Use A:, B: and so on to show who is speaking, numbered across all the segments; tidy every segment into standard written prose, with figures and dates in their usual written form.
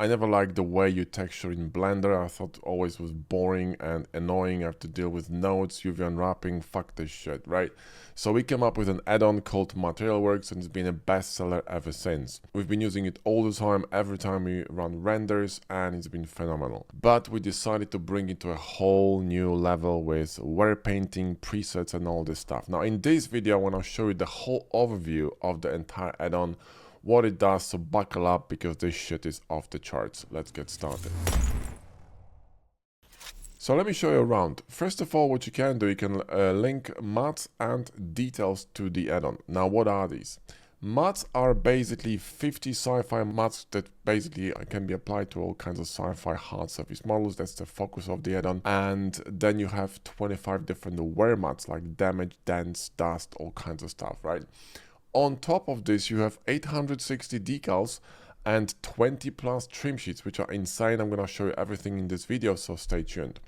A: I never liked the way you texture in Blender. I thought always was boring and annoying. I have to deal with nodes, UV unwrapping, fuck this shit, right? So we came up with an add-on called MaterialWorks, and it's been a bestseller ever since. We've been using it all the time, every time we run renders, and it's been phenomenal. But we decided to bring it to a whole new level with wire painting, presets, and all this stuff. Now in this video, I want to show you the whole overview of the entire add-on, what it does, so buckle up because this shit is off the charts. Let's get started. So let me show you around. First of all, what you can do, you can link mattes and details to the add-on. Now, what are these? Mattes are basically 50 sci-fi mattes that basically can be applied to all kinds of sci-fi hard surface models. That's the focus of the add-on. And then you have 25 different wear mattes like damage, dents, dust, all kinds of stuff, right? On top of this, you have 860 decals and 20 plus trim sheets, which are insane. I'm going to show you everything in this video, so stay tuned.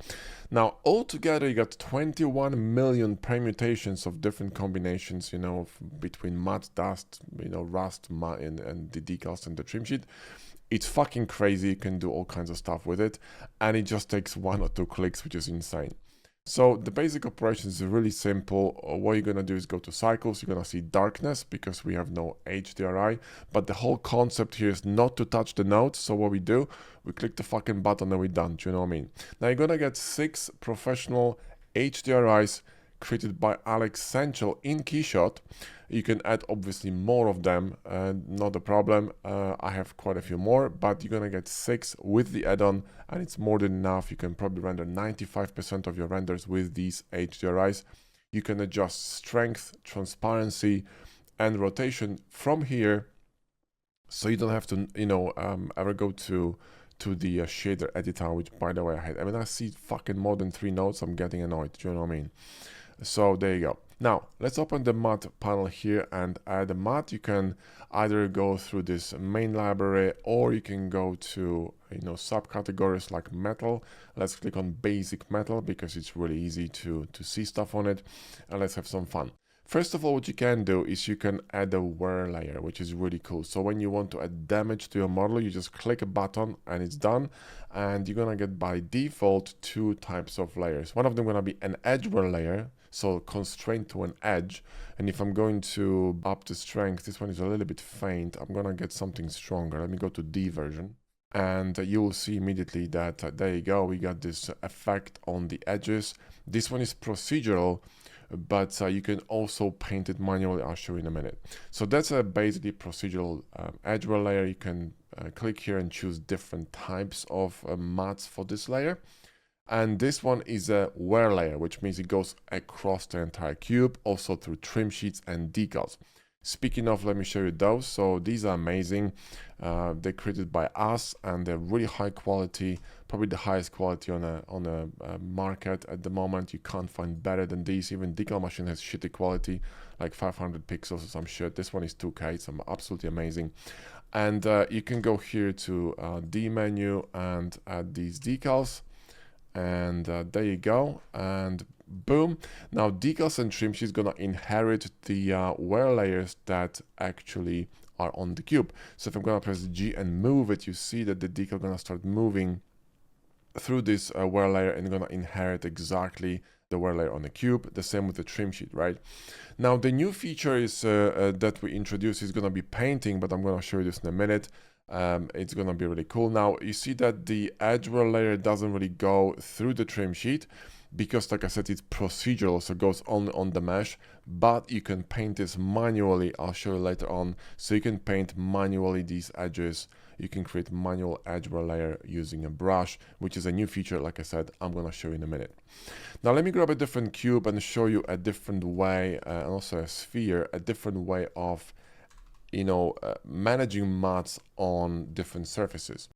A: Now, altogether, you got 21 million permutations of different combinations, you know, between matte, dust, you know, rust, matte, and the decals and the trim sheet. It's fucking crazy. You can do all kinds of stuff with it, and it just takes 1 or 2 clicks, which is insane. So the basic operation is really simple. What you're going to do is go to cycles. You're going to see darkness because we have no HDRI. But the whole concept here is not to touch the nodes. So what we do, we click the fucking button and we're done. Do you know what I mean? Now you're going to get 6 professional HDRIs created by Alex Sanchel in Keyshot. You can add obviously more of them, not a problem. I have quite a few more, but you're gonna get 6 with the add-on, and it's more than enough. You can probably render 95% of your renders with these HDRIs. You can adjust strength, transparency, and rotation from here, so you don't have to, you know, ever go to the shader editor, which by the way I had. I mean, I see fucking more than 3 nodes, I'm getting annoyed. Do you know what I mean? So there you go. Now let's open the matte panel here and add a matte. You can either go through this main library, or you can go to, you know, subcategories like metal. Let's click on basic metal because it's really easy to see stuff on it, and let's have some fun. First of all, what you can do is you can add a wear layer, which is really cool. So when you want to add damage to your model, you just click a button and it's done. And you're gonna get by default 2 types of layers. One of them gonna be an edge wear layer, so constrained to an edge. And if I'm going to up the strength, this one is a little bit faint. I'm gonna get something stronger. Let me go to D version. And you will see immediately that there you go, we got this effect on the edges. This one is procedural, but you can also paint it manually. I'll show you in a minute. So that's a basically procedural edge wear layer. You can click here and choose different types of mattes for this layer. And this one is a wear layer, which means it goes across the entire cube, also through trim sheets and decals. Speaking of, let me show you those. So these are amazing. They're created by us, and they're really high quality, probably the highest quality on a market at the moment. You can't find better than these. Even Decal Machine has shitty quality, like 500 pixels or some shit. This one is 2K. It's absolutely amazing. And you can go here to D menu and add these decals. And there you go, and boom. Now decals and trim sheets gonna inherit the wear layers that actually are on the cube. So if I'm gonna press G and move it, you see that the decal gonna start moving through this wear layer and gonna inherit exactly the wear layer on the cube. The same with the trim sheet, right? Now the new feature is that we introduce is gonna be painting, but I'm gonna show you this in a minute. It's gonna be really cool. Now you see that the edge wear layer doesn't really go through the trim sheet because, like I said, it's procedural, so it goes only on the mesh, but you can paint this manually. I'll show you later on. So you can paint manually these edges. You can create manual edge wear layer using a brush, which is a new feature. Like I said, I'm gonna show you in a minute. Now let me grab a different cube and show you a different way, and also a sphere, a different way of, you know, managing mattes on different surfaces.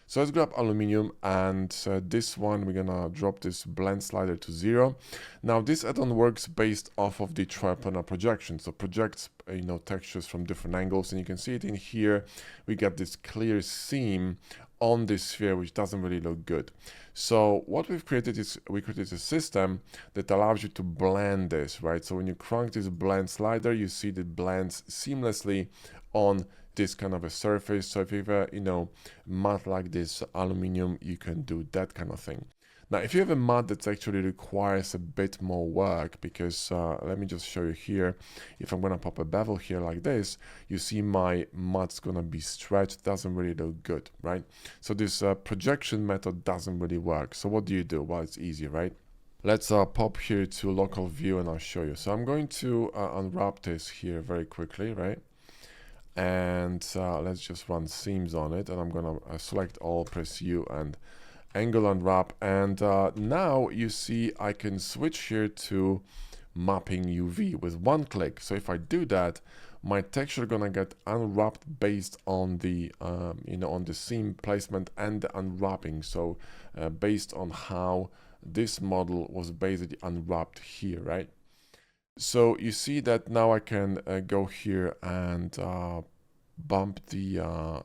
A: So let's grab aluminum, and this one, we're gonna drop this blend slider to 0. Now this add-on works based off of the triplanar projection. So projects, you know, textures from different angles, and you can see it in here. We got this clear seam on this sphere, which doesn't really look good. So what we've created is we created a system that allows you to blend this, right? So when you crank this blend slider, you see that it blends seamlessly on this kind of a surface. So if you have a, you know, mat like this, aluminum, you can do that kind of thing. Now, if you have a mat that actually requires a bit more work, because let me just show you here. If I'm gonna pop a bevel here like this, you see my mat's gonna be stretched, doesn't really look good, right? So this projection method doesn't really work. So what do you do? Well, it's easy, right? Let's pop here to local view and I'll show you. So I'm going to unwrap this here very quickly, right? And let's just run seams on it, and I'm gonna select all, press U and angle unwrap, and now you see I can switch here to mapping UV with one click. So if I do that, my texture gonna get unwrapped based on the you know, on the seam placement and the unwrapping. So based on how this model was basically unwrapped here, right? So you see that now I can go here and bump the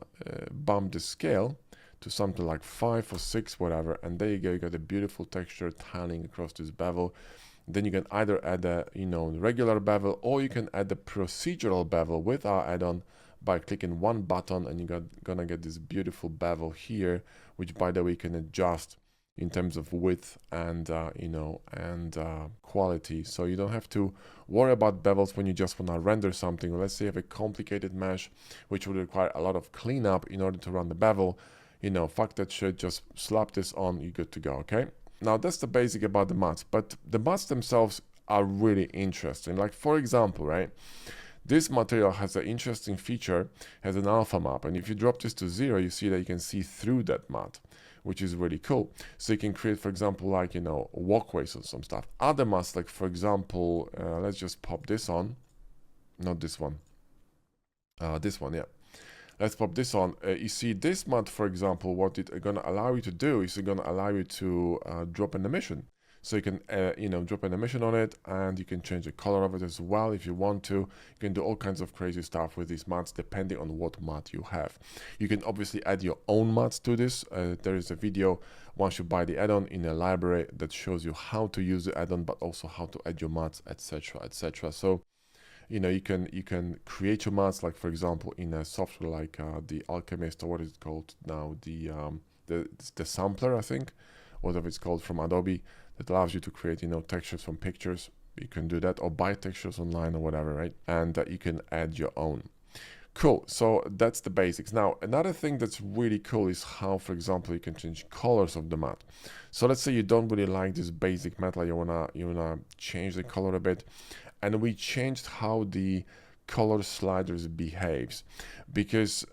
A: scale to something like 5 or 6, whatever, and there you go. You got a beautiful texture tiling across this bevel. Then you can either add a, you know, regular bevel, or you can add the procedural bevel with our add-on by clicking one button, and you're gonna get this beautiful bevel here, which, by the way, you can adjust in terms of width and you know, and quality. So you don't have to worry about bevels when you just want to render something. Let's say you have a complicated mesh which would require a lot of cleanup in order to run the bevel. You know, fuck that shit, just slap this on, you're good to go. Okay, now that's the basic about the mats, but the mats themselves are really interesting. Like, for example, right, this material has an interesting feature, has an alpha map, and if you drop this to 0, you see that you can see through that mat, which is really cool. So you can create, for example, like, you know, walkways or some stuff. Other mats, like, for example, let's just pop this on, not this one, this one, yeah. Let's pop this on. You see this mat, for example, what it's gonna allow you to do is it's gonna allow you to drop an emission. So you can, you know, drop an emission on it, and you can change the color of it as well if you want to. You can do all kinds of crazy stuff with these mats depending on what mat you have. You can obviously add your own mats to this. There is a video once you buy the add-on in a library that shows you how to use the add-on, but also how to add your mats, etc., etc. So, you know, you can create your mats, like, for example, in a software like the Alchemist, or what is it called now, the sampler, I think, whatever it's called, from Adobe, that allows you to create, you know, textures from pictures. You can do that, or buy textures online or whatever, right? And you can add your own. Cool, so that's the basics. Now, another thing that's really cool is how, for example, you can change colors of the mat. So let's say you don't really like this basic metal, you wanna change the color a bit, and we changed how the color sliders behaves, because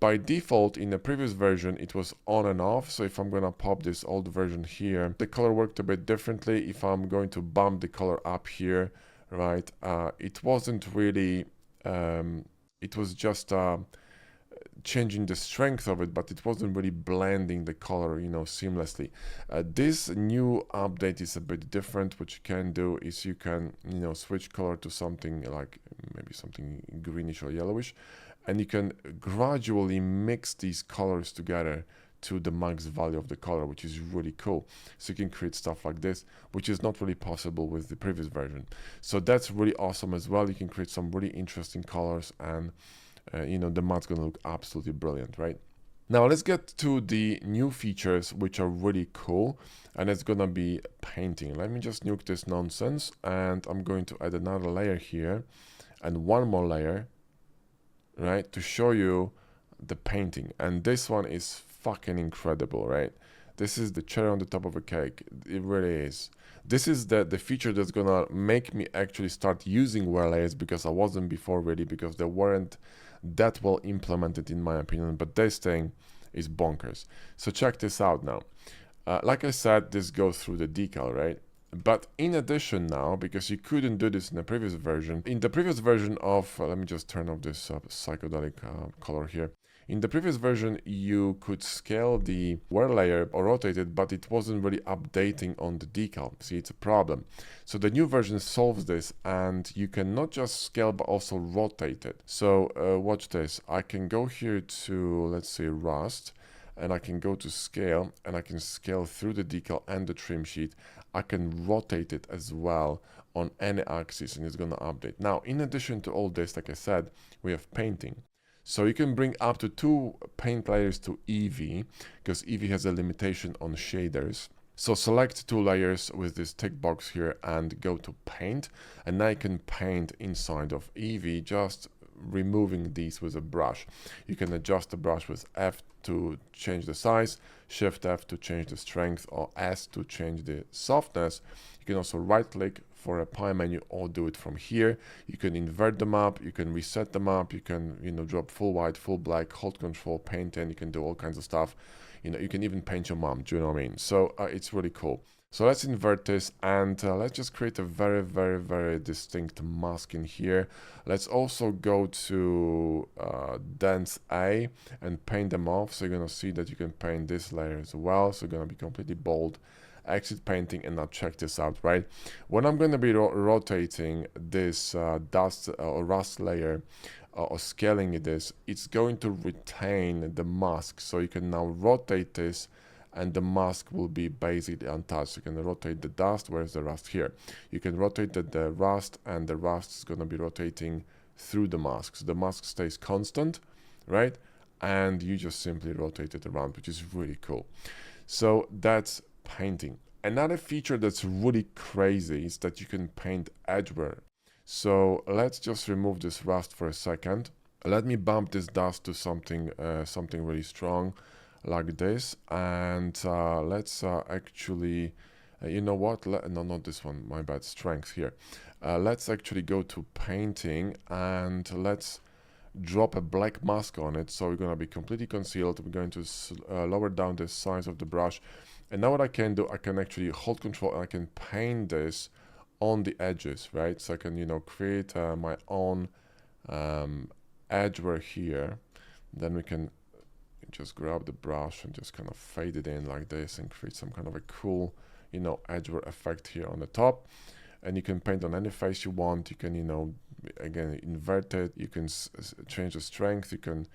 A: by default in the previous version it was on and off. So if I'm gonna pop this old version here, the color worked a bit differently. If I'm going to bump the color up here, right, it wasn't really it was just changing the strength of it, but it wasn't really blending the color, you know, seamlessly. This new update is a bit different. What you can do is you can, you know, switch color to something like maybe something greenish or yellowish, and you can gradually mix these colors together to the max value of the color, which is really cool. So you can create stuff like this, which is not really possible with the previous version. So that's really awesome as well. You can create some really interesting colors, and you know, the mat's gonna look absolutely brilliant, right? Now let's get to the new features, which are really cool, and it's gonna be painting. Let me just nuke this nonsense, and I'm going to add another layer here and one more layer, right, to show you the painting. And this one is fucking incredible, right? This is the cherry on the top of a cake. It really is. This is the feature that's gonna make me actually start using wear layers, because I wasn't before really, because they weren't that well implemented in my opinion, but this thing is bonkers. So check this out now. Like I said, this goes through the decal, right? But in addition now, because you couldn't do this in the previous version, of, let me just turn off this psychedelic color here. In the previous version, you could scale the wear layer or rotate it, but it wasn't really updating on the decal. See, it's a problem. So the new version solves this, and you can not just scale, but also rotate it. So watch this. I can go here to, let's say, Rust, and I can go to scale, and I can scale through the decal and the trim sheet. I can rotate it as well on any axis, and it's going to update. Now, in addition to all this, like I said, we have painting. So you can bring up to 2 paint layers to Eevee, because Eevee has a limitation on shaders. So select 2 layers with this tick box here and go to paint, and now you can paint inside of Eevee, just removing these with a brush. You can adjust the brush with F to change the size, Shift F to change the strength, or S to change the softness. You can also right click for a pie menu or do it from here. You can invert the map, you can reset the map, you can, drop full white, full black, hold control, paint, and you can do all kinds of stuff. You can even paint your mom, do you know what I mean? So it's really cool. So let's invert this, and let's just create a very, very, very distinct mask in here. Let's also go to dense A and paint them off. So you're gonna see that you can paint this layer as well. So you're gonna be completely bold. Exit painting, and now check this out, right? When I'm going to be rotating this dust or rust layer or scaling it's going to retain the mask. So you can now rotate this, and the mask will be basically untouched. You can rotate the dust. Where's the rust? Here. You can rotate the rust, and the rust is going to be rotating through the mask. So the mask stays constant, right? And you just simply rotate it around, which is really cool. So that's painting. Another feature that's really crazy is that you can paint edgeware. So let's just remove this rust for a second. Let me bump this dust to something really strong like this, and let's actually you know what, no, not this one, my bad, strength here. Let's actually go to painting, and let's drop a black mask on it. So we're going to be completely concealed. We're going to lower down the size of the brush, and now what I can do, I can actually hold control, and I can paint this on the edges, right? So I can create my own edgeware here. Then we can just grab the brush and just kind of fade it in like this and create some kind of a cool edgeware effect here on the top. And you can paint on any face you want. You can again invert it, you can change the strength, you can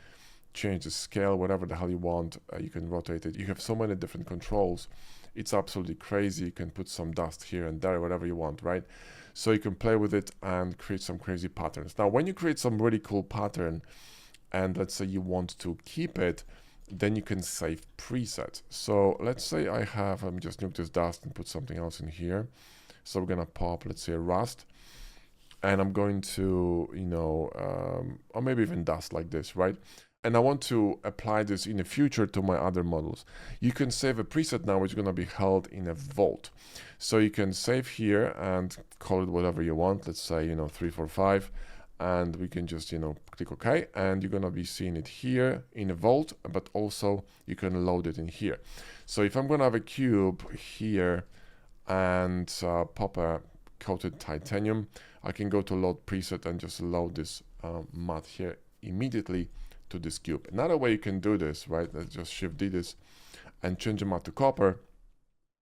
A: change the scale, whatever the hell you want. You can rotate it. You have so many different controls. It's absolutely crazy. You can put some dust here and there, whatever you want, right? So you can play with it and create some crazy patterns. Now when you create some really cool pattern, and let's say you want to keep it, then you can save presets. So let's say I have, let me just nuke this dust and put something else in here. So we're gonna pop, let's say, rust, and I'm going to, or maybe even dust like this, right? And I want to apply this in the future to my other models. You can save a preset now, which is gonna be held in a vault. So you can save here and call it whatever you want. Let's say, 345. And we can just click OK, and you're gonna be seeing it here in a vault, but also you can load it in here. So if I'm gonna have a cube here and pop a coated titanium, I can go to load preset and just load this matte here immediately to this cube. Another way you can do this, right? Let's just Shift D this and change the matte to copper.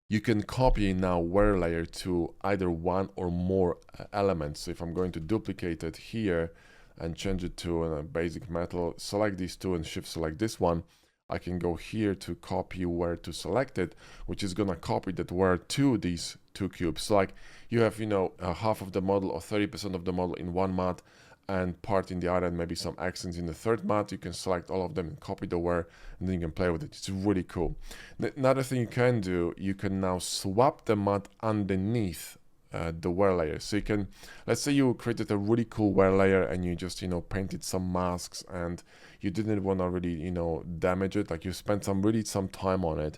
A: You can copy now wear layer to either one or more elements. So if I'm going to duplicate it here and change it to a basic metal, select these two and shift select this one, I can go here to copy where to select it, which is gonna copy that wear to these two cubes. So like you have, half of the model or 30% of the model in one matte and part in the other, and maybe some accents in the third matte. You can select all of them and copy the wear, and then you can play with it. It's really cool. Another thing you can do, you can now swap the matte underneath the wear layer. So you can, let's say you created a really cool wear layer and you just painted some masks and you didn't want to really damage it, like you spent some time on it.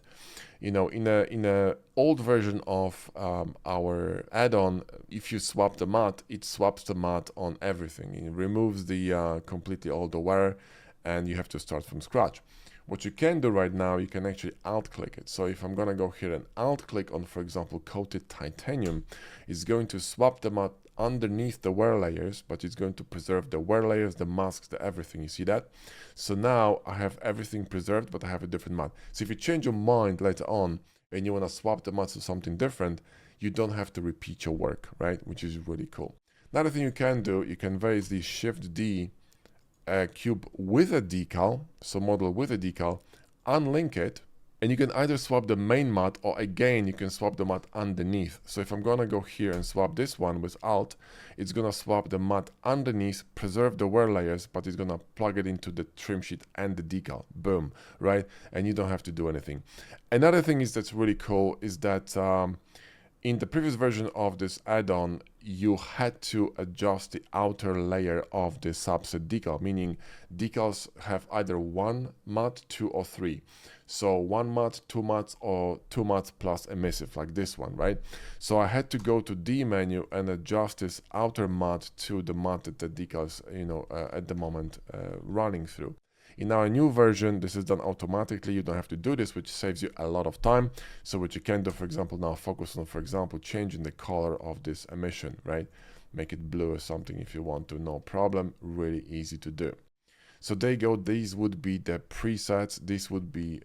A: In a old version of our add-on, if you swap the matte, it swaps the matte on everything. It removes the completely all the wear, and you have to start from scratch. What you can do right now, you can actually alt-click it. So if I'm gonna go here and alt-click on, for example, coated titanium, it's going to swap the matte underneath the wear layers, but it's going to preserve the wear layers, the masks, the everything. You see that? So now I have everything preserved, but I have a different matte. So if you change your mind later on and you want to swap the matte to something different, you don't have to repeat your work, right? Which is really cool. Another thing you can do, you can raise the Shift D cube with a decal, so model with a decal, unlink it, And you can either swap the main mat, or again, you can swap the mat underneath. So if I'm gonna go here and swap this one with Alt, it's gonna swap the mat underneath, preserve the wear layers, but it's gonna plug it into the trim sheet and the decal. Boom, right? And you don't have to do anything. Another thing is that's really cool is that in the previous version of this add-on, you had to adjust the outer layer of the subset decal, meaning decals have either one mat, two, or three. So one mat, two mats, or two mats plus emissive, like this one, right? So I had to go to D menu and adjust this outer mat to the mat that the decals, at the moment running through. In our new version, this is done automatically. You don't have to do this, which saves you a lot of time. So what you can do, for example, now focus on, for example, changing the color of this emission, right? Make it blue or something if you want to, no problem. Really easy to do. So there you go. These would be the presets. This would be,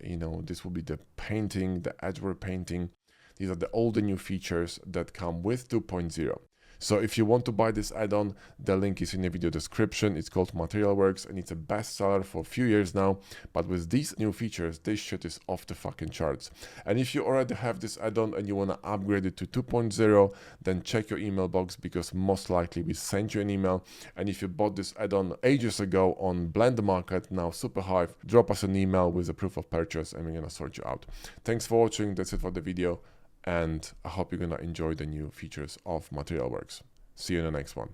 A: this would be the painting, the edgework painting. These are the all the new features that come with 2.0. So if you want to buy this add-on, the link is in the video description. It's called MaterialWorks and it's a bestseller for a few years now. But with these new features, this shit is off the fucking charts. And if you already have this add-on and you want to upgrade it to 2.0, then check your email box, because most likely we sent you an email. And if you bought this add-on ages ago on Blend Market, now Superhive, drop us an email with a proof of purchase and we're going to sort you out. Thanks for watching. That's it for the video. And I hope you're gonna enjoy the new features of MaterialWorks. See you in the next one.